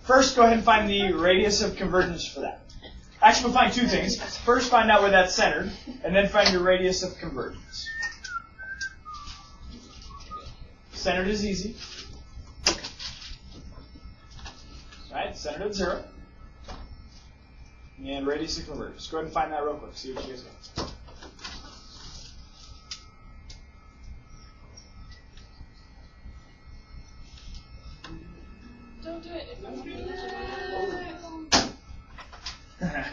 first go ahead and find the radius of convergence for that. Actually, we'll find two things. First, find out where that's centered, and then find your radius of convergence. Centered is easy. Right, centered at 0. And radius of convergence. Go ahead and find that real quick. See what you guys got. Don't do it. Okay.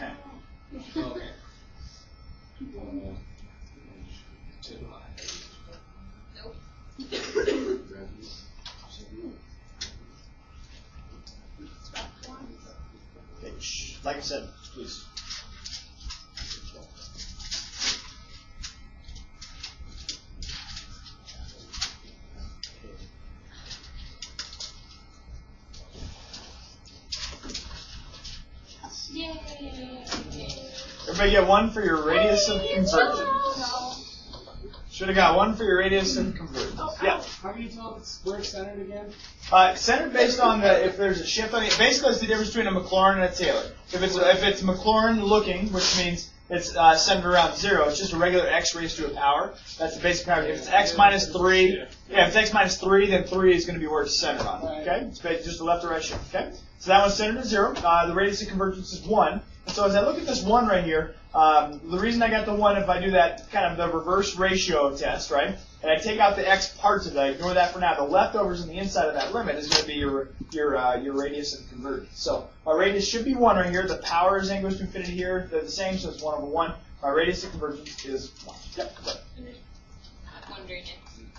Okay, shh. Like I said, please. Everybody get 1 for your radius of convergence. Should have got 1 for your radius of convergence. Yeah. How can you tell if it's where it's centered again? Centered based on if there's a shift on it. Basically, it's the difference between a Maclaurin and a Taylor. If it's Maclaurin looking, which means it's centered around 0, it's just a regular x raised to a power. That's the basic power. If it's x minus 3, if it's x minus 3, then 3 is going to be where it's centered on. Okay, it's just a left or right shift. Okay, so that one's centered at 0. The radius of convergence is 1. And so as I look at this 1 right here, the reason I got the 1, if I do that kind of the reverse ratio test, right, and I take out the x parts of that, ignore that for now, the leftovers on the inside of that limit is going to be your radius of convergence. So our radius should be 1 right here. The power as n goes to infinity here, they're the same, so it's 1 over 1. Our radius of convergence is 1. Yep, correct. I'm wondering,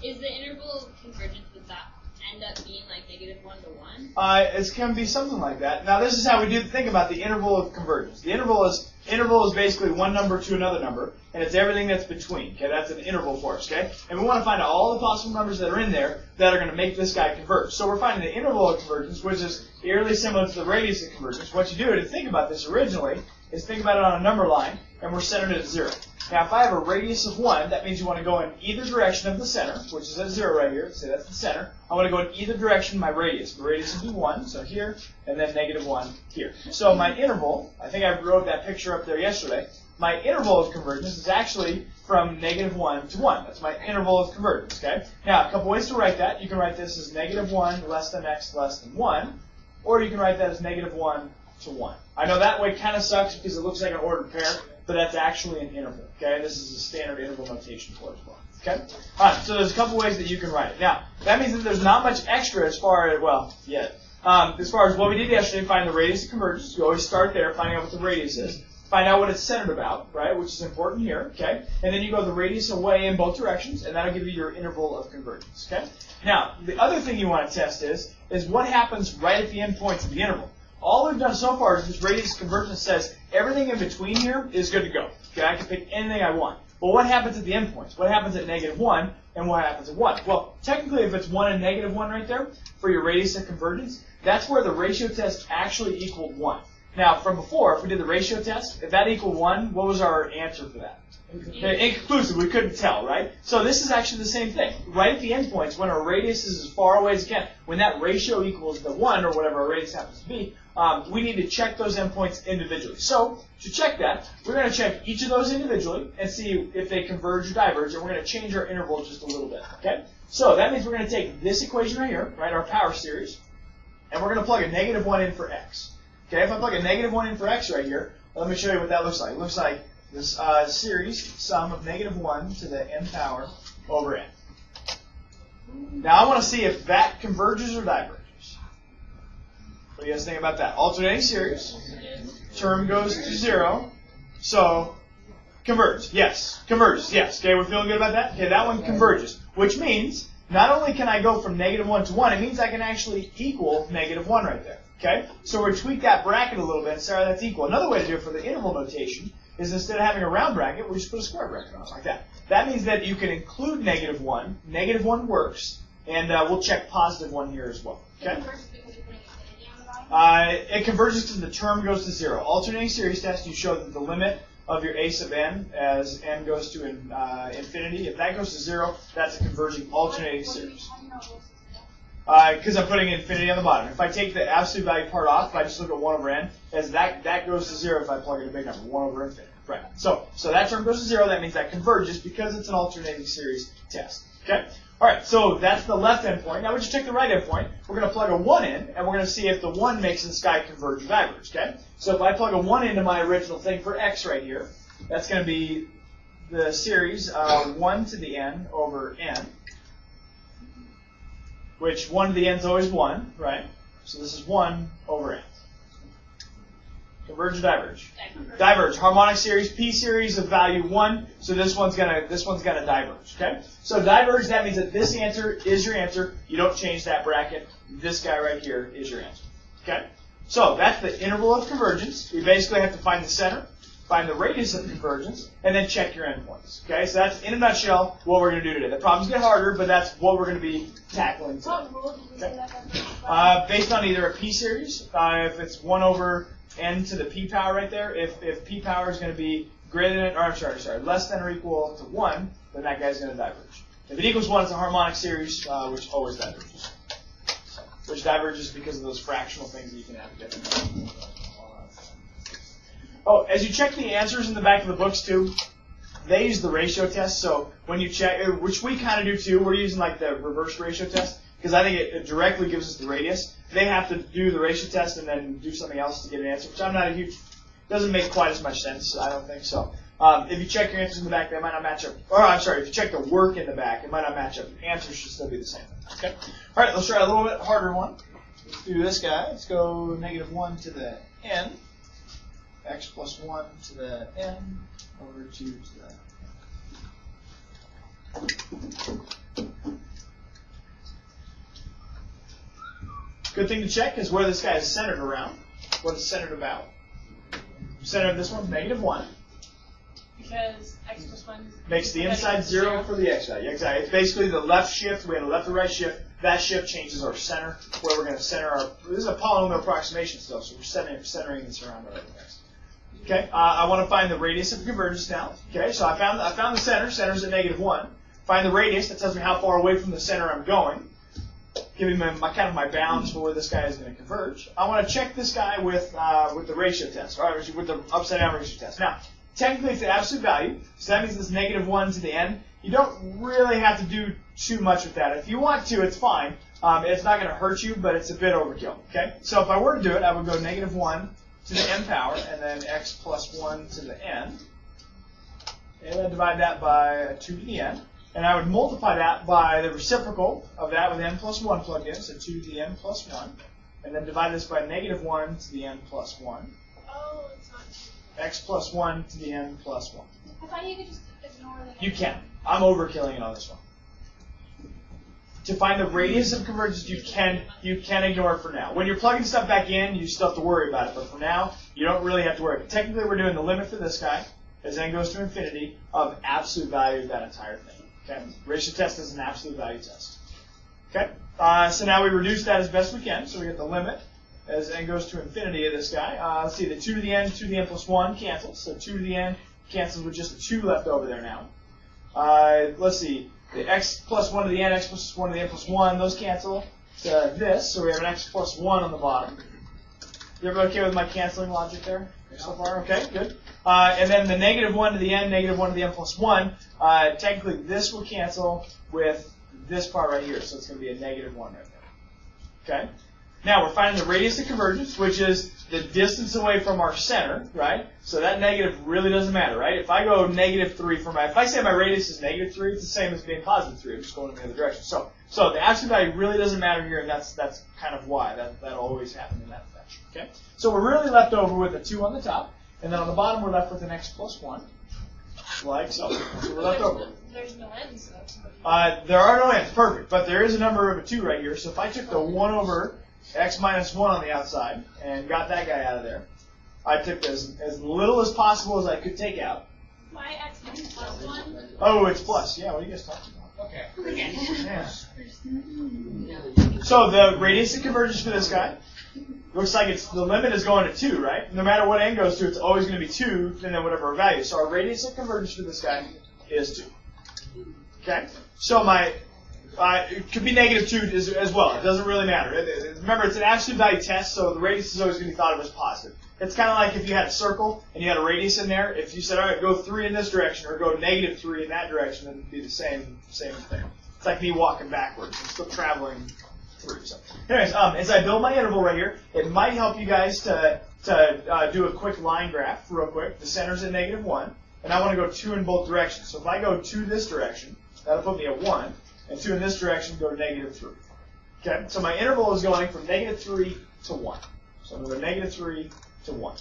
is the interval of convergence, would that end up being like -1 to 1? It's going to be something like that. Now, this is how we do think about the interval of convergence. The interval is basically one number to another number, and it's everything that's between. Okay, that's an interval for us. Okay, and we want to find out all the possible numbers that are in there that are going to make this guy converge. So we're finding the interval of convergence, which is eerily similar to the radius of convergence. What you do to think about this originally is think about it on a number line, and we're centered at 0. Now, if I have a radius of 1, that means you want to go in either direction of the center, which is at 0 right here. Say that's the center. I want to go in either direction of my radius. The radius would be 1, so here, and then -1 here. So my interval, I think I wrote that picture up there yesterday. My interval of convergence is actually from -1 to 1. That's my interval of convergence, okay? Now, a couple ways to write that. You can write this as -1 less than x less than 1, or you can write that as -1 to 1. I know that way kind of sucks because it looks like an ordered pair, but that's actually an interval, okay? This is a standard interval notation for it as well, okay? All right, so there's a couple ways that you can write it. Now, that means that there's not much extra as far as, well, yet. As far as what we did yesterday, find the radius of convergence. You always start there, finding out what the radius is. Find out what it's centered about, right, which is important here, okay? And then you go the radius away in both directions, and that'll give you your interval of convergence, okay? Now, the other thing you want to test is what happens right at the endpoints of the interval. All we've done so far is this radius of convergence says everything in between here is good to go. Okay, I can pick anything I want. But what happens at the endpoints? What happens at -1 and what happens at 1? Well, technically, if it's 1 and -1 right there for your radius of convergence, that's where the ratio test actually equaled 1. Now, from before, if we did the ratio test, if that equaled 1, what was our answer for that? Inconclusive. We couldn't tell, right? So this is actually the same thing. Right at the endpoints, when our radius is as far away as it can, when that ratio equals the 1, or whatever our radius happens to be, we need to check those endpoints individually. So to check that, we're going to check each of those individually and see if they converge or diverge, and we're going to change our interval just a little bit, okay? So that means we're going to take this equation right here, right, our power series, and we're going to plug a -1 in for x. Okay, if I plug a -1 in for x right here, let me show you what that looks like. It looks like this series sum of -1 to the n power over n. Now I want to see if that converges or diverges. What do you guys think about that? Alternating series, term goes to 0, so converge, yes, converges, yes. Okay, we're feeling good about that? Okay, that one converges, which means not only can I go from -1 to 1, it means I can actually equal -1 right there. Okay, so we're tweak that bracket a little bit and say, that's equal. Another way to do it for the interval notation is instead of having a round bracket, we just put a square bracket on it like that. That means that you can include -1. -1 works, and we'll check +1 here as well. Okay. It converges because the term goes to 0. Alternating series test, you show that the limit of your a sub n as n goes to infinity, if that goes to 0, that's a converging alternating series. because I'm putting infinity on the bottom. If I take the absolute value part off, if I just look at 1 over n, as that goes to 0 if I plug in a big number, 1 over infinity. Right. So that term goes to 0. That means that converges because it's an alternating series test. Okay. All right. So that's the left endpoint. Now we just take the right endpoint. We're going to plug a 1 in, and we're going to see if the 1 makes the sky converge or diverge. Okay. So if I plug a 1 into my original thing for x right here, that's going to be the series 1 to the n over n, which 1 to the n is always 1, right? So this is 1 over n. Converge or diverge? Diverge. Harmonic series, p series of value 1. So this one's gonna diverge. Okay. So diverge. That means that this answer is your answer. You don't change that bracket. This guy right here is your answer. Okay. So that's the interval of convergence. We basically have to find the center, find the radius of convergence, and then check your endpoints. Okay. So that's in a nutshell what we're gonna do today. The problems get harder, but that's what we're gonna be tackling today. What rule did you say that? Based on either a p series, if it's 1 over n to the p power right there, if p power is going to be greater than, or I'm sorry, less than or equal to 1, then that guy's going to diverge. If it equals 1, it's a harmonic series, which always diverges. Which diverges because of those fractional things that you can have. Oh, as you check the answers in the back of the books too, they use the ratio test. So when you check, which we kind of do too, we're using like the reverse ratio test, because I think it directly gives us the radius. They have to do the ratio test and then do something else to get an answer, which I'm not a huge, doesn't make quite as much sense, I don't think so. If you check your answers in the back, they might not match up. Or I'm sorry, if you check the work in the back, it might not match up. The answers should still be the same. Okay. All right, let's try a little bit harder one. Let's do this guy. Let's go -1 to the n, x plus 1 to the n over 2 to the. Good thing to check is where this guy is centered around. What it's centered about. Center of this one, -1. Because x plus 1 Makes the inside 0 for the x value. Exactly. It's basically the left shift. We have a left to right shift. That shift changes our center, where we're going to center our. This is a polynomial approximation still, so we're centering this around our x. Okay. I want to find the radius of convergence now. Okay. So I found the center. Center's at -1. Find the radius. That tells me how far away from the center I'm going. Giving my kind of my bounds for where this guy is going to converge. I want to check this guy with the ratio test, or with the upside down ratio test. Now, technically it's the absolute value, so that means it's -1 to the n. You don't really have to do too much with that. If you want to, it's fine. It's not going to hurt you, but it's a bit overkill. Okay. So if I were to do it, I would go -1 to the n power, and then x plus 1 to the n, and then divide that by 2 to the n. And I would multiply that by the reciprocal of that with n plus 1 plugged in, so 2 to the n plus 1. And then divide this by -1 to the n plus 1. Oh, it's not 2. X plus 1 to the n plus 1. I thought you could just ignore the. You can. I'm overkilling it on this one. To find the radius of convergence, you can ignore it for now. When you're plugging stuff back in, you still have to worry about it. But for now, you don't really have to worry. But technically, we're doing the limit for this guy, as n goes to infinity, of absolute value of that entire thing. Okay. Ratio test is an absolute value test. Okay. So now we reduce that as best we can. So we get the limit as n goes to infinity of this guy. Let's see, the 2 to the n plus 1 cancels. So 2 to the n cancels with just a 2 left over there now. Let's see, the x plus 1 to the n, x plus 1 to the n plus 1, those cancel to this. So we have an x plus 1 on the bottom. Is everybody okay with my canceling logic there so far? Okay, good. And then the -1 to the n, -1 to the n plus 1, technically this will cancel with this part right here. So it's going to be a -1 right there. Okay? Now we're finding the radius of convergence, which is the distance away from our center, right? So that negative really doesn't matter, right? If I go -3 for if I say my radius is -3, it's the same as being +3. I'm just going in the other direction. So the absolute value really doesn't matter here, and that's kind of why that'll always happen in that fashion. Okay? So we're really left over with a 2 on the top, and then on the bottom we're left with an x plus 1, like so. So we're left over. There's no ends, though. There are no ends, perfect, but there is a number of a 2 right here. So if I took the 1 over x minus 1 on the outside and got that guy out of there, I took as little as possible as I could take out. Why x minus plus 1? Oh, it's plus. Yeah, what are you guys talking about? Okay. Yeah. So the radius of convergence for this guy looks like the limit is going to 2, right? No matter what n goes to, it's always going to be 2, and then whatever our value. So our radius of convergence for this guy is 2. Okay? So It could be -2 as well. It doesn't really matter. Remember, it's an absolute value test, so the radius is always going to be thought of as positive. It's kind of like if you had a circle and you had a radius in there. If you said, all right, go 3 in this direction or go -3 in that direction, then it'd be the same thing. It's like me walking backwards. I'm still traveling through. So, anyways, as I build my interval right here, it might help you guys to do a quick line graph real quick. The center's at -1, and I want to go 2 in both directions. So if I go 2 this direction, that'll put me at 1, and 2 in this direction go to -3. Okay, so my interval is going from -3 to 1. So I'm going to go -3 to 1.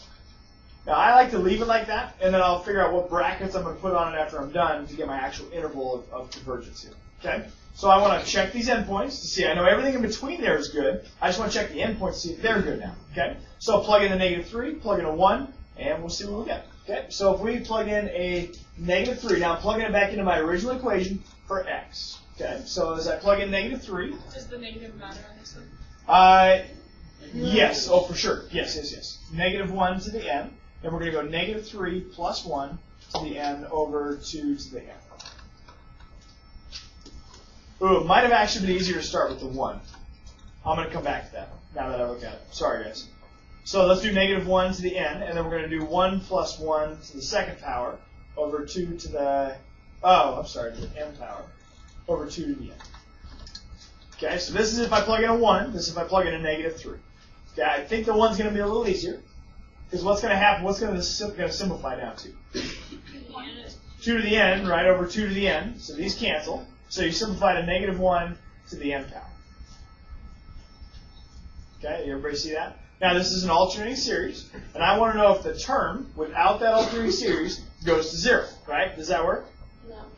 Now I like to leave it like that, and then I'll figure out what brackets I'm going to put on it after I'm done to get my actual interval of convergence here. Okay, so I want to check these endpoints to see. I know everything in between there is good. I just want to check the endpoints to see if they're good now. Okay, so plug in a -3, plug in a 1, and we'll see what we get. Okay, so if we plug in a -3, now I'm plugging it back into my original equation for x. Okay, so as I plug in -3. Does the negative matter on this one? Yes, oh for sure. Yes. -1 to the n, and we're going to go -3 plus 1 to the n over 2 to the n. Ooh, it might have actually been easier to start with the 1. I'm going to come back to that now that I look at it. Sorry, guys. So let's do -1 to the n, and then we're going to do 1 plus 1 to the second power over 2 to the, to the n power over 2 to the n. Okay, so this is if I plug in a 1, this is if I plug in a -3. Okay, I think the 1's going to be a little easier, because what's going to happen, what's going to simplify down to? 2 to the n, right, over 2 to the n, so these cancel. So you simplify to -1 to the n power. Okay, everybody see that? Now this is an alternating series, and I want to know if the term without that alternating series goes to 0, right? Does that work?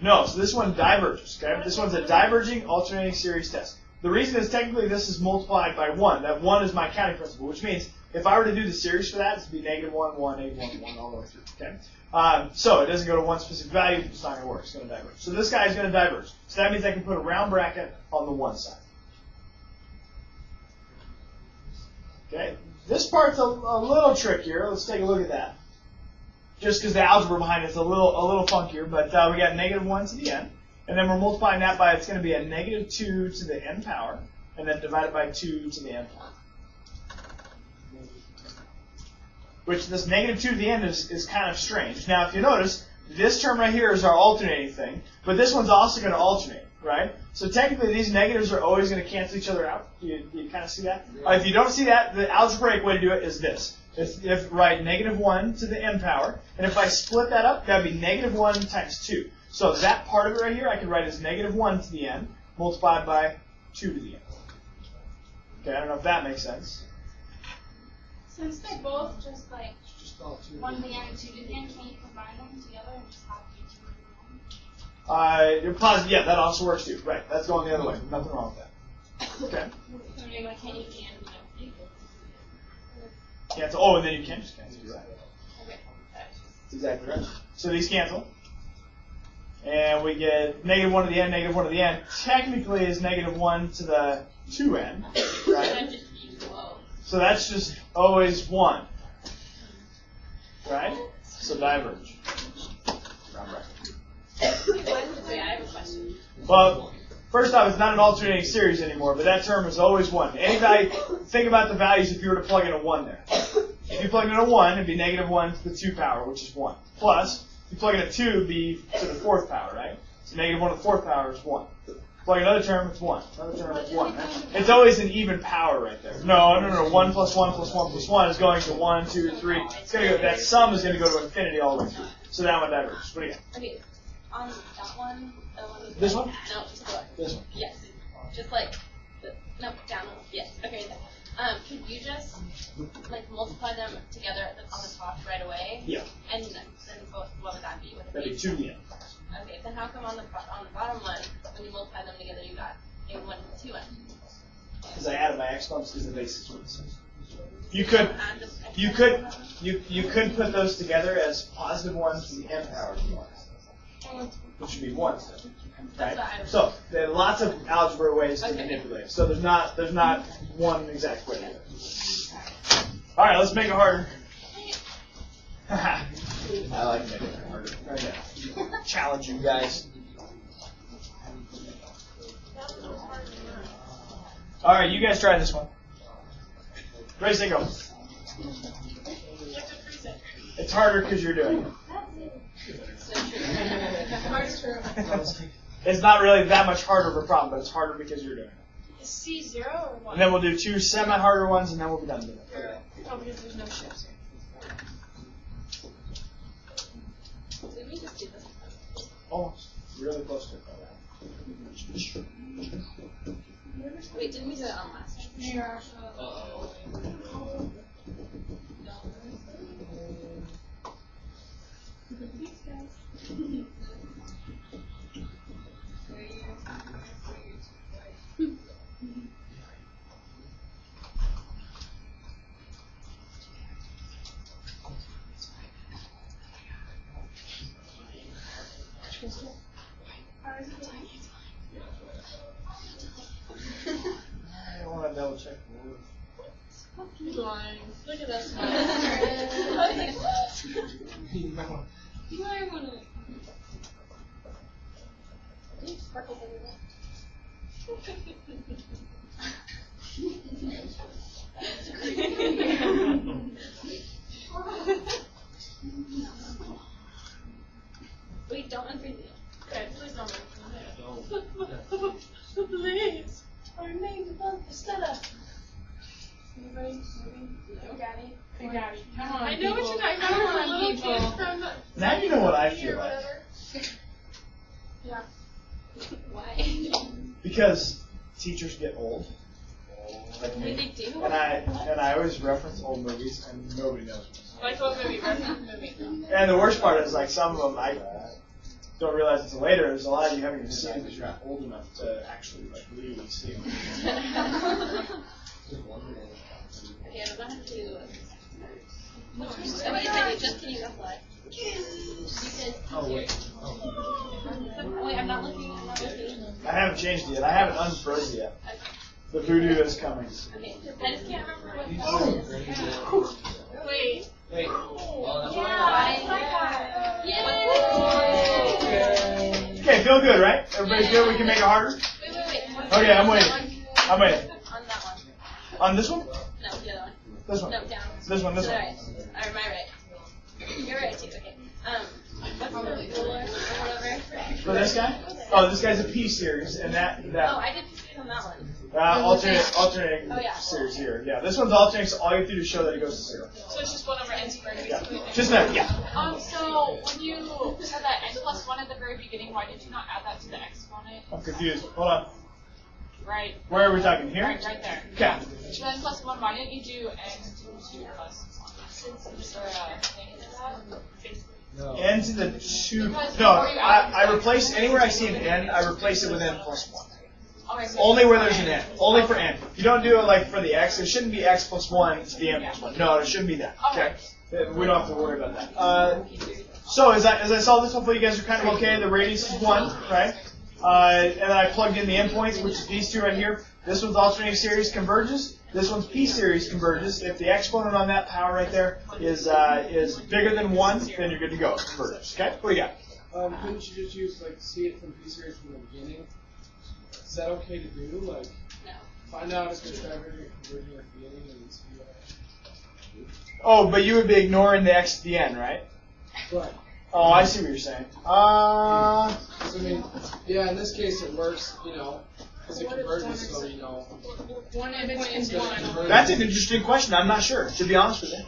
No, so this one diverges, okay? This one's a diverging alternating series test. The reason is technically this is multiplied by 1. That 1 is my counting principle, which means if I were to do the series for that, it would be -1, 1, -1, 1, all the way through, okay? So it doesn't go to one specific value, it's not going to work, it's going to diverge. So this guy is going to diverge. So that means I can put a round bracket on the 1 side. Okay, this part's a little trickier. Let's take a look at that. Just because the algebra behind it's a little funkier, but we got -1 to the n, and then we're multiplying that by, it's going to be a -2 to the n power, and then divided by 2 to the n power. Which this -2 to the n is kind of strange. Now if you notice, this term right here is our alternating thing, but this one's also going to alternate, right? So technically these negatives are always going to cancel each other out. Do you kind of see that? If you don't see that, the algebraic way to do it is this. If write -1 to the n power, and if I split that up, that would be -1 times 2. So that part of it right here, I could write as -1 to the n multiplied by 2 to the n. Okay, I don't know if that makes sense. Since they're both just like 1 to the n and 2 to the n, can you combine them together and just have the 2 to the n? Yeah, that also works too. Right, that's going the other way. Nothing wrong with that. Okay. So maybe I can't use the end of the equal. Cancel. Oh, and then you can just cancel. Exactly. Okay. That's exactly right. So these cancel. And we get -1 to the n, -1 to the n. Technically is -1 to the 2n, right? So that's just always 1, right? So diverge. Round bracket. Wait, I have a question. Well, first off, it's not an alternating series anymore, but that term is always 1. Any value, think about the values if you were to plug in a 1 there. If you plug in a 1, it'd be -1 to the 2 power, which is 1. Plus, if you plug in a 2, it'd be to the 4th power, right? So -1 to the 4th power is 1. Plug another term, it's 1. Another term, it's 1. Right? It's always an even power right there. No. 1 plus 1 plus 1 plus 1 is going to 1, 2, 3. It's going to go. That sum is going to go to infinity all the way through. So that one diverges. What do you got? Okay, on that one, This one? No, just the one. This one. Yes, just like no, down. Yes. Okay. Could you just like multiply them together on the top right away? Yeah. And then what would that be? Would it That'd be 2 to the n. Okay, then how come on the bottom one, when you multiply them together, you got a 1 to 2n? Because I added my exponents because the basis was the same. You could put those together as positive 1 to the n power, which would be 1. Right? So there are lots of algebra ways to manipulate. So there's not one exact way to do it. All right, let's make it harder. I like making it harder right now. Challenge you guys. All right, you guys try this one. Ready, set, go. It's harder because you're doing it. It's not really that much harder of a problem, but it's harder because you're doing it. Is C 0 or what? And then we'll do 2 semi-harder ones, and then we'll be done with it. Oh, because there's no shifts here. Did we just do this? Almost. Really close to it. Wait, didn't we do it on last time? Yeah. I want to double check. Look at us. I was like, what? You might want to. There's sparkles everywhere. Wait, don't unfreeze me. Okay, please don't make me. Please. Our name's above the setup. Anybody? Daddy? Hey, Daddy. Come on. I know what you're talking about. Come on, little kid from the. Now you know what I feel or like. whatever. Yeah. Why? Because teachers get old. Like They me. do? And I always reference old movies, and nobody knows. Like what movie? Reference movie. And the worst part is, like, some of them I don't realize until later. There's a lot of you haven't even seen them because you're not old enough to actually, like, really see them. Okay, I don't know how to do. Oh, wait, just can you apply? You said. Oh, wait. Oh, wait, I'm not looking. I haven't changed it yet. I haven't unfrozen yet. The voodoo is coming. Okay, I just can't remember what that is. Wait. Wait. Yay! Okay, feel good, right? Everybody good? We can make it harder? Wait. Okay, I'm waiting. I'm waiting. On that one. On this one? No, the other one. This one? No, down. This one, this To the one. right. Or my right. You're right too, okay. What's the ruler or whatever? For this guy? Oh, this guy's a P series, and that Oh, I did see on that one. alternating Oh, yeah. series here. Yeah, this one's alternating, so all you have to do is show that it goes to 0. So it's just 1 over n squared, Yeah. basically. Just that, yeah. So when you had that n plus 1 at the very beginning, why did you not add that to the exponent? I'm confused. Hold on. Right. Where are we talking? Here? Right there. Okay. So n plus 1, why didn't you do n to 2 plus 1? Is there a thing to that? Basically. N to the 2. No, I replace, anywhere I see an N, I replace it with N plus 1. Okay, so Only where there's an N. Only for N. You don't do it like for the X. It shouldn't be X plus 1 to the N plus 1. No, it shouldn't be that. Okay? We don't have to worry about that. So as I saw this, hopefully you guys are kind of okay. The radius is 1, right? And then I plugged in the endpoints, which is these two right here. This one's alternating series converges. This one's P series converges. If the exponent on that power right there is bigger than 1, then you're good to go. It converges. Okay? What do you got? Couldn't you just use, like, see it from P series from the beginning? Is that okay to do? Like, No. find out if it's ever converging at the beginning and see what Oh, but you would be ignoring the X to the N, right? Right. Oh, I see what you're saying. 'Cause, I mean, yeah, in this case it works, you know, because it converges, so, you know. One endpoint is 1. That's an interesting question. I'm not sure, to be honest with you.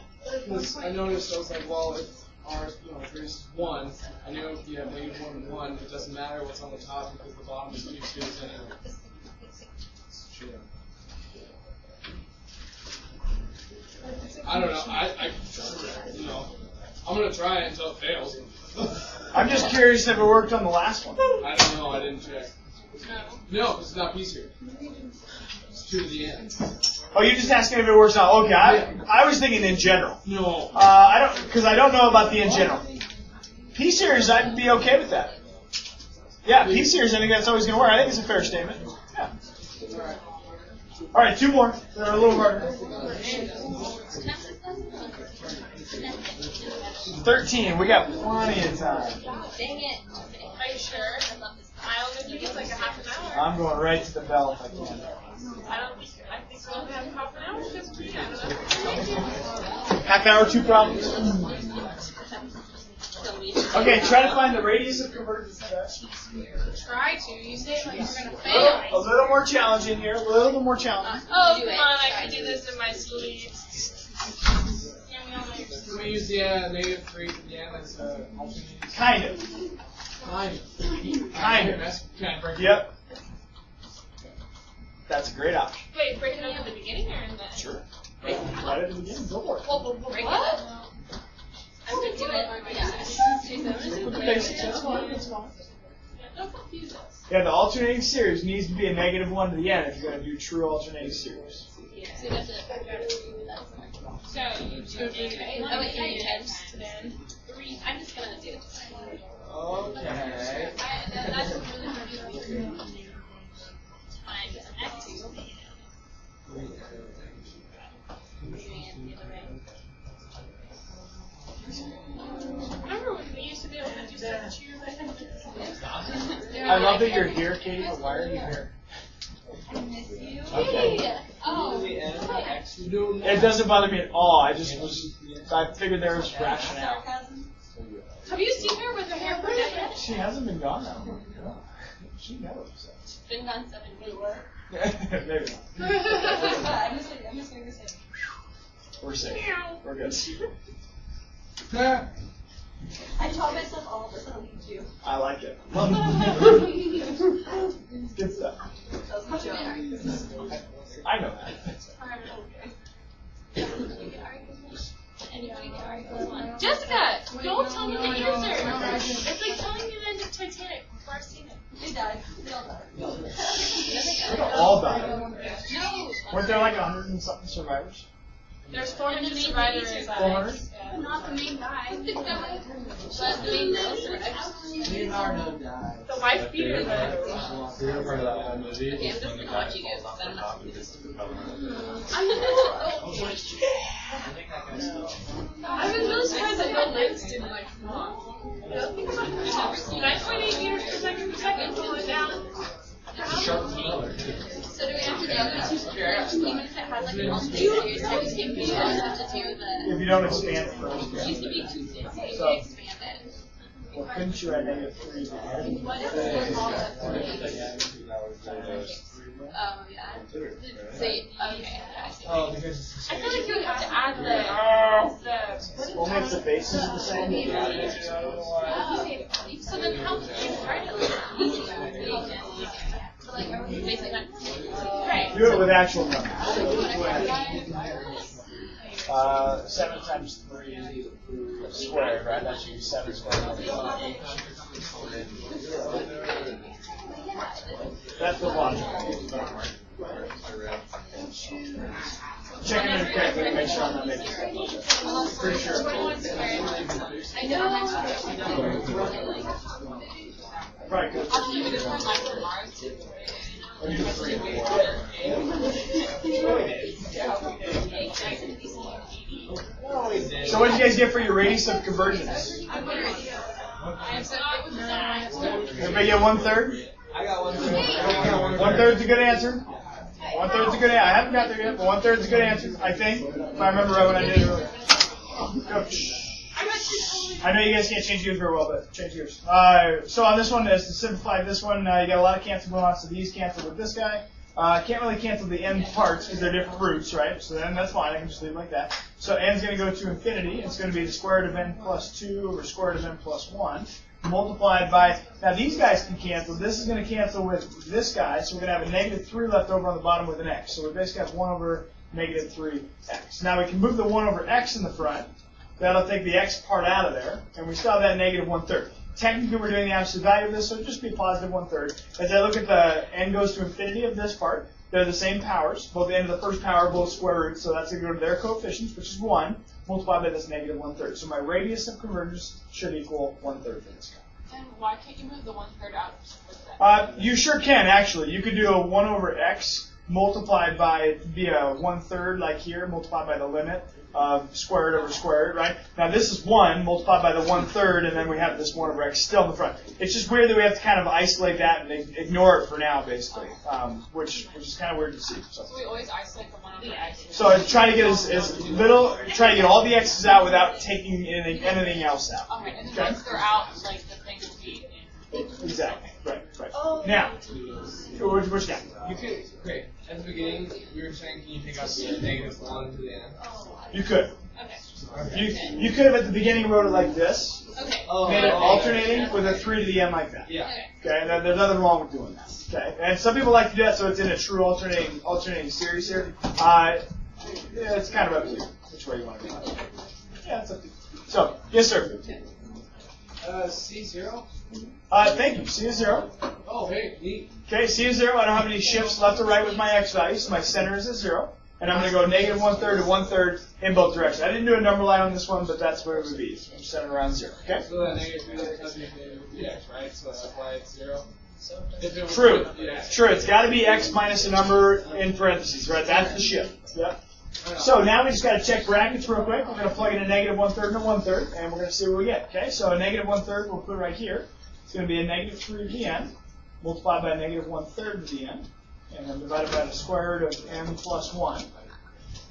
Because I noticed, I was like, well, if R, you know, radius is 1, I knew if you have negative 1 and 1, it doesn't matter what's on the top because the bottom is P series anyway. Sure. I don't know. I you know, I'm gonna try it until it fails. I'm just curious if it worked on the last one. I don't know. I didn't check. No, because it's not P series. It's 2 to the end. Oh, you're just asking if it works on. Okay, I was thinking in general. No. Because I don't know about the in general. P series, I'd be okay with that. Yeah, P series, I think that's always going to work. I think it's a fair statement. Yeah. All right, 2 more. They're a little harder. 13. We got plenty of time. Dang it. Are you sure? I love this. I only think it's like a half an hour. I'm going right to the bell if I can. I think we'll have half an hour just for you. I don't know. Half hour, 2 problems. Okay, try to find the radius of convergence. Try to. You say like you're gonna A fail. little more challenging here. A little bit more challenging. Oh, come on, I can do this in my sleep. Can we use the -3 from the end as alternating? Kind of. Kind of. Yep. That's a great option. Wait, break it up at the beginning or in the end? Sure. Right at the beginning. Go for it. Break it up. I'm gonna do it. With the basics, that's fine. That's fine. Don't confuse us. Yeah, the alternating series needs to be a -1 to the end if you're going to do true alternating series. So you have to figure out So you do negative Oh, wait, yeah, you can. 3. I'm just gonna do it. Okay. That's really confusing. Times x2. Remember when we used to be able to do that too? I love that you're here, Katie, but why are you here? I miss you. Okay. Oh. It doesn't bother me at all. I figured there was rationale. Have you seen her with her hair put down? She hasn't been gone that long. She knows. It's been gone 7 weeks. Maybe not. I'm just gonna go say. We're safe. We're good. I taught myself all this in a week too. I like it. Good stuff. I know that. Jessica, don't tell me the answer. It's like telling me the end of Titanic before I've seen it. They died. They all died. They all died. No. Weren't there like 100 and something survivors? There's 400 survivors. 400? Not the main guy. The guy. But the main girl survived. Leonardo died. The wife beater though. Okay, I'm just gonna watch you guys. I don't know. I was really surprised that no legs didn't like come off. 9.8 meters per second, pulling down. So do we have to do even if it has like an alternating series type of thing, we just have to do the. If you don't expand it first. It used to be 2 states, so So- we expand it. Well, couldn't you add -3 to that? What if we call it 3? Oh, yeah. So, okay, I see. Oh, because I feel like you would have to add the Only if the bases are the same. So then how can you start it like easy? So like, are we basically not right? Do it with actual numbers. 7 times 3 squared, right? That should be 7 squared. That's the logic. Checking it correctly to make sure I'm not making stuff. Pretty sure. I know. Probably good. I'll do this one like from Mars too. Or do 3 and 4. So what did you guys get for your radius of convergence? Everybody get 1/3? I got one. 1/3's a good answer. 1/3's a good answer. I haven't got there yet, but 1/3's a good answer, I think. If I remember right when I did it earlier. Go. I know you guys can't change yours very well, but change yours. So on this one, to simplify this one, you got a lot of cancel going on, so these cancel with this guy. Can't really cancel the n parts because they're different roots, right? So then that's fine. I can just leave it like that. So n's going to go to infinity. It's going to be the square root of n plus 2 over square root of n plus 1 multiplied by, now these guys can cancel. This is going to cancel with this guy, so we're going to have a -3 left over on the bottom with an x. So we basically have 1 over -3x. Now we can move the 1 over x in the front. That'll take the x part out of there, and we still have that -1/3. Technically, we're doing the absolute value of this, so it'll just be a positive 1/3. As I look at the n goes to infinity of this part, they're the same powers. Both the end of the first power are both square roots, so that's going to go to their coefficients, which is 1, multiplied by this -1/3. So my radius of convergence should equal 1/3 for this guy. And why can't you move the 1/3 out with that? You sure can, actually. You could do a 1 over x multiplied by via 1/3, like here, multiplied by the limit of squared over squared, right? Now this is 1 multiplied by the 1/3, and then we have this 1 over x still in the front. It's just weird that we have to kind of isolate that and ignore it for now, basically, which is kind of weird to see. So we always isolate the 1 over x. So try to get as little, try to get all the x's out without taking anything else out. Okay, and then once they're out, like the thing will be in. Exactly. Right. Oh. Now, which guy? You could, great. At the beginning, we were saying, can you take out the -1 to the end? You could. Okay. You could have at the beginning wrote it like this, Okay. made it alternating with a 3 to the n like that. Yeah. Okay, and there's nothing wrong with doing that. Okay, and some people like to do that so it's in a true alternating series here. Yeah, it's kind of up to you which way you want to go. Yeah, it's up to you. So, yes, sir. C0? Thank you. C is 0. Oh, hey, neat. Okay, C is 0. I don't have any shifts left or right with my x value, so my center is at 0. And I'm going to go -1/3 to 1/3 in both directions. I didn't do a number line on this one, but that's where it would be. So I'm centered around 0. Okay? So that -3 doesn't equal dx, right? So that's why it's 0. True. True. It's got to be x minus a number in parentheses, right? That's the shift. Yep. So now we just got to check brackets real quick. We're going to plug in a -1/3 and a 1/3, and we're going to see what we get. Okay? So a -1/3 we'll put right here. It's going to be a -3 to the n, multiplied by a -1/3 to the n, and then divided by the square root of n plus 1.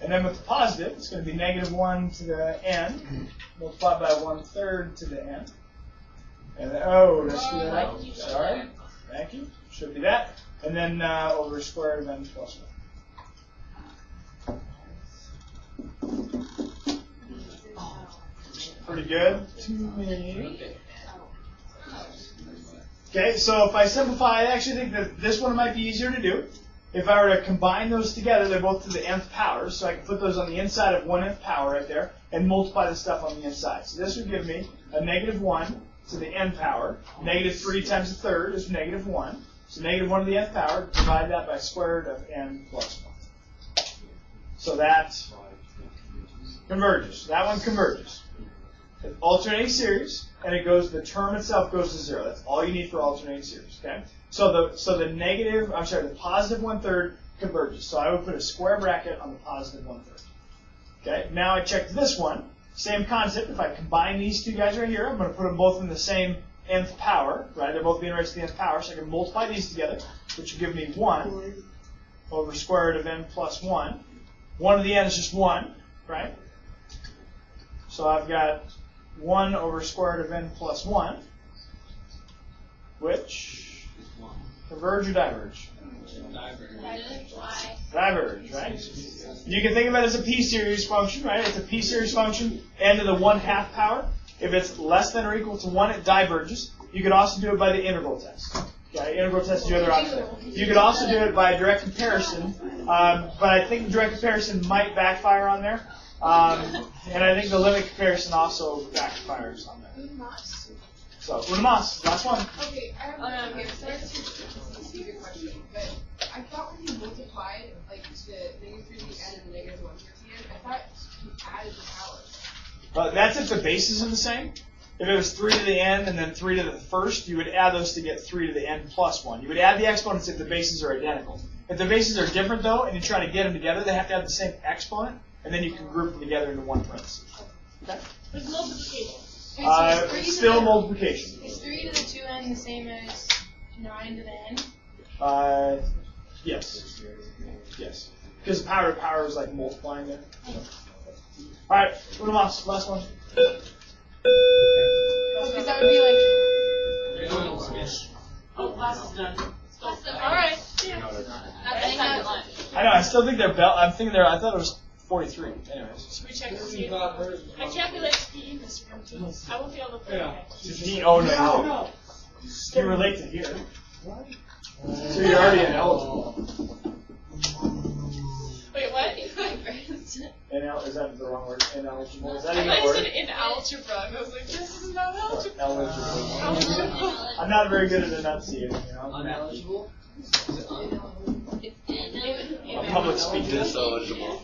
And then with the positive, it's going to be -1 to the n, multiplied by 1/3 to the n. And then, let's do that out. Sorry. Thank you. Should be that. And then over square root of n plus 1. Pretty good to me. Okay, so if I simplify, I actually think that this one might be easier to do. If I were to combine those together, they're both to the nth power, so I can put those on the inside of 1/nth power right there, and multiply the stuff on the inside. So this would give me a -1 to the n power. -3 times a third is -1. So -1 to the nth power, divide that by square root of n plus 1. So that converges. That one converges. It's alternating series, and it goes. The term itself goes to 0. That's all you need for alternating series. Okay. So the positive 1/3 converges. So I would put a square bracket on the positive 1/3. Okay. Now I checked this one. Same concept. If I combine these two guys right here, I'm going to put them both in the same nth power. Right. They're both being raised to the nth power, so I can multiply these together, which will give me 1 over square root of n plus 1. 1 to the n is just 1. Right. So I've got 1 over square root of n plus 1, which converge or diverge? Diverge, right? You can think of it as a p-series function, right? It's a p-series function, n to the 1/2 power. If it's less than or equal to 1, it diverges. You could also do it by the integral test. Okay, integral test is the other option. You could also do it by direct comparison, but I think direct comparison might backfire on there. And I think the limit comparison also backfires on that. So, Unamas, last one. Okay, I have sorry to stupid question, but I thought when you multiplied like the -3 to the n and the -1 to the n, I thought you added the powers. That's if the bases are the same. If it was 3 to the n and then 3 to the first, you would add those to get 3 to the n plus 1. You would add the exponents if the bases are identical. If the bases are different, though, and you try to get them together, they have to have the same exponent, and then you can group them together into one parenthesis. Okay? There's multiplication. Still multiplication. Is 3 to the 2n the same as 9 to the n? Yes. Yes. Because power to power is like multiplying there. All right, Unamas, last one. Because that would be like. Oh, class is done. All right. Yeah. I know. I still think they're I'm thinking they're. I thought it was 43. Anyways. Should we check the speed? I calculate speed in this room too. I won't be able to play. Oh no. You relate to here. So you're already ineligible. Wait, what? Is that the wrong word? Ineligible. Is that I even a thought you word? said in algebra, and I was like, this is not algebra. Eligible. I'm not very good at enunciating. Uneligible? Public speaking. Diseligible.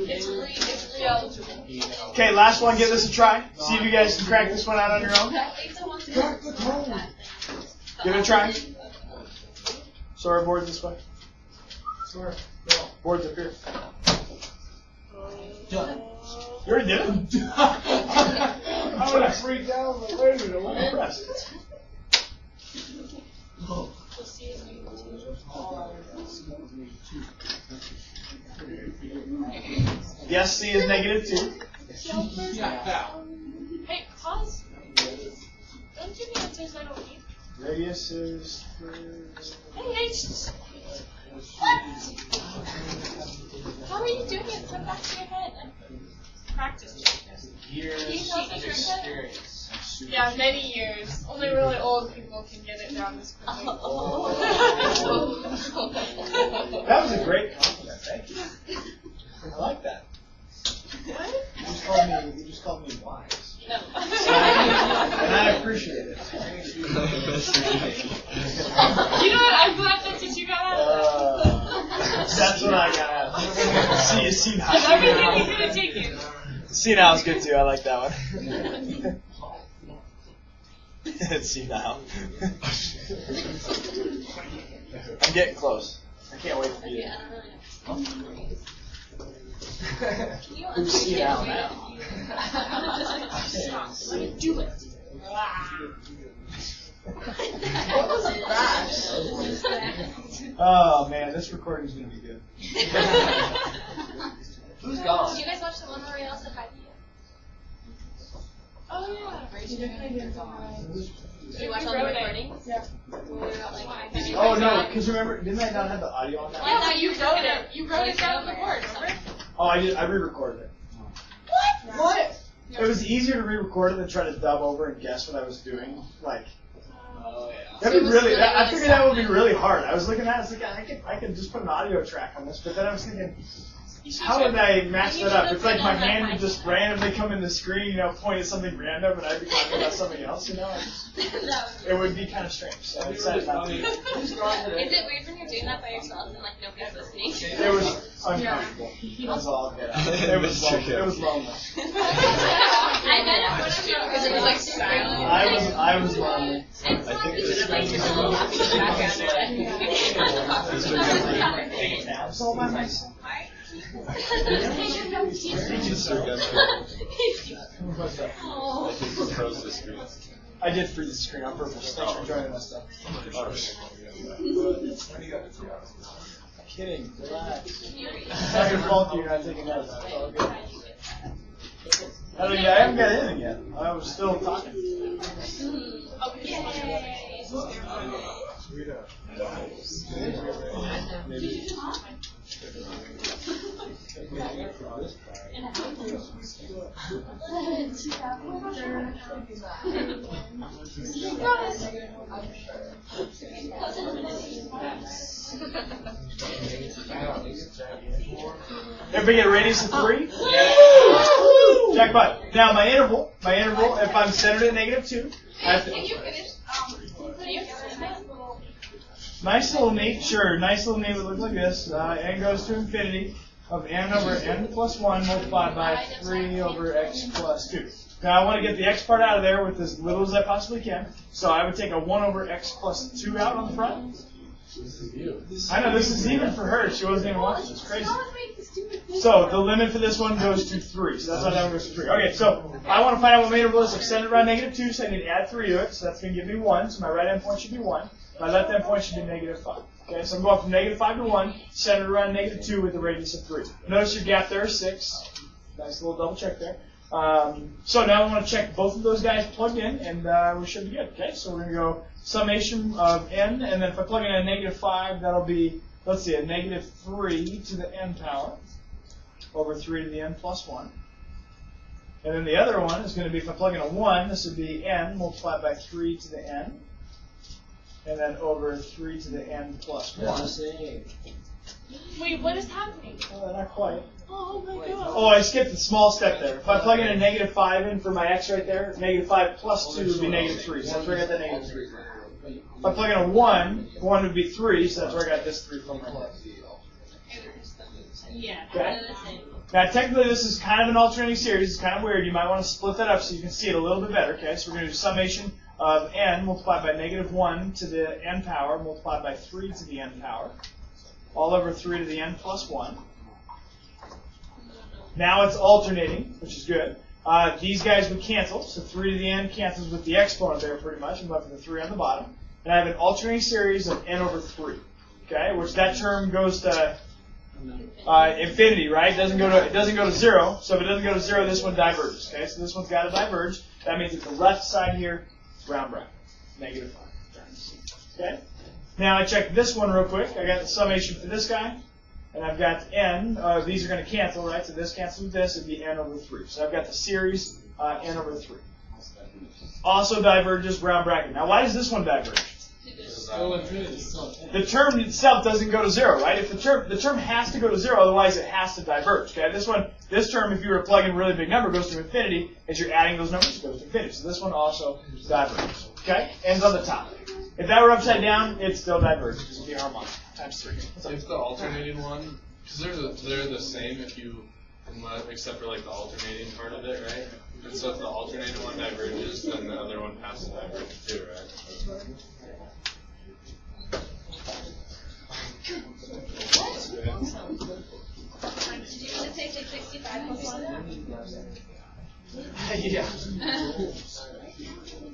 It's re-eligible. Okay, last one. Give this a try. See if you guys can crack this one out on your own. Give it a try. Sorry, board this way. Sorry. No. Board's up here. Done. You already did it? I would have freaked out. Like, wait a minute, what am I pressed? Yes, C is negative 2. Yeah. Hey, pause. Don't give me answers I don't need. Radius is 3. Hey, what? How are you doing it? Come back to your head. Practice check. Years Can you tell us of what you're experience. Yeah, many years. Only really old people can get it down this quickly. That was a great compliment. Thank you. I like that. What? You just called me wise. No. And I appreciate it. You know what? I'm glad that's what you got out of that. That's what I got out of it. See now. Because everything he's going to take you. See now is good too. I like that one. See now. I'm getting close. I can't wait for you. Okay, I don't really know. Can you Who's see now now? Stop. Let me do it. What was that? Oh man, this recording's gonna be good. Who's gone? Did you guys watch the one where we all said hi to you? Oh, yeah. Did you watch all the recordings? Yeah. Did you Oh no, because remember, didn't I not have the audio on that? Well, Yeah, you wrote it. You wrote it down on the board, remember? Oh, I re-recorded it. What? It was easier to re-record it than try to dub over and guess what I was doing. Like, Oh, yeah. that'd be So it was really. really, I really figured that would be really hard. I was looking at it, I was like, I could just put an audio track on this, but then I was thinking, how would I match that up? It's like my hand would just randomly come in the screen, point at something random, and I'd be talking about something else, It would be kind of strange. So I decided not to. Is it weird when you're doing that by yourself and like nobody's listening? It was uncomfortable. It was all good. It was lonely. It was lonely. I bet it would have been because it was like silent. I was lonely. I think this I was all by myself. I did freeze the screen on purpose. Thanks for joining us, though. Kidding. Relax. It's not your fault you're not taking notes. It's all good. I haven't got anything yet. I was still talking. Everybody get a radius of 3? Jackpot. Now my interval, if I'm centered at -2, I have to, Can you finish? nice little name would look like this. N goes to infinity of n over n plus 1 multiplied by 3 over x plus 2. Now I want to get the x part out of there with as little as I possibly can. So I would take a 1 over x plus 2 out on the front. I know, this is even for her. She wasn't even watching. It's crazy. So the limit for this one goes to 3. So that's why that one goes to 3. Okay, so I want to find out what my interval is. I'm centered around -2, so I need to add 3 to it. So that's going to give me 1. So my right end point should be 1. My left end point should be -5. Okay, so I'm going from -5 to 1, centered around -2 with a radius of 3. Notice your gap there is 6. Nice little double check there. So now I want to check both of those guys plugged in, and we should be good. Okay, so we're going to go summation of n, and then if I plug in a -5, that'll be, let's see, a -3 to the n power over 3 to the n plus 1. And then the other one is going to be, if I plug in a 1, this would be n multiplied by 3 to the n, and then over 3 to the n plus 1. Wait, what is happening? Not quite. Oh my god. Oh, I skipped a small step there. If I plug in a -5 in for my x right there, -5 plus 2 would be -3. So that's where I got the -3. If I plug in a 1, 1 would be 3, so that's where I got this 3 from right there. Yeah. Okay. Now, technically, this is kind of an alternating series. It's kind of weird. You might want to split that up so you can see it a little bit better. Okay, so we're going to do summation of n multiplied by -1 to the n power multiplied by 3 to the n power all over 3 to the n plus 1. Now it's alternating, which is good. These guys would cancel, so 3 to the n cancels with the exponent there pretty much. I'm left with the 3 on the bottom. And I have an alternating series of n over 3, okay, which that term goes to infinity, right? It doesn't go to 0. So if it doesn't go to 0, this one diverges, okay? So this one's got to diverge. That means at the left side here, round bracket, -5. Okay? Now I check this one real quick. I got the summation for this guy. And I've got n. These are going to cancel, right? So this cancels with this. It'd be n over 3. So I've got the series n over 3. Also diverges round bracket. Now, why does this one diverge? The term itself doesn't go to 0, right? If the term has to go to 0, otherwise it has to diverge. Okay? This term, if you were to plug in a really big number, goes to infinity. As you're adding those numbers, it goes to infinity. So this one also diverges. Okay? Ends on the top. If that were upside down, it still diverges because it'd be harmonic times 3. If the alternating one, because they're the same if you, except for like the alternating part of it, right? And so if the alternating one diverges, then the other one has to diverge too, right? Did you just say 65 plus 1? Yeah.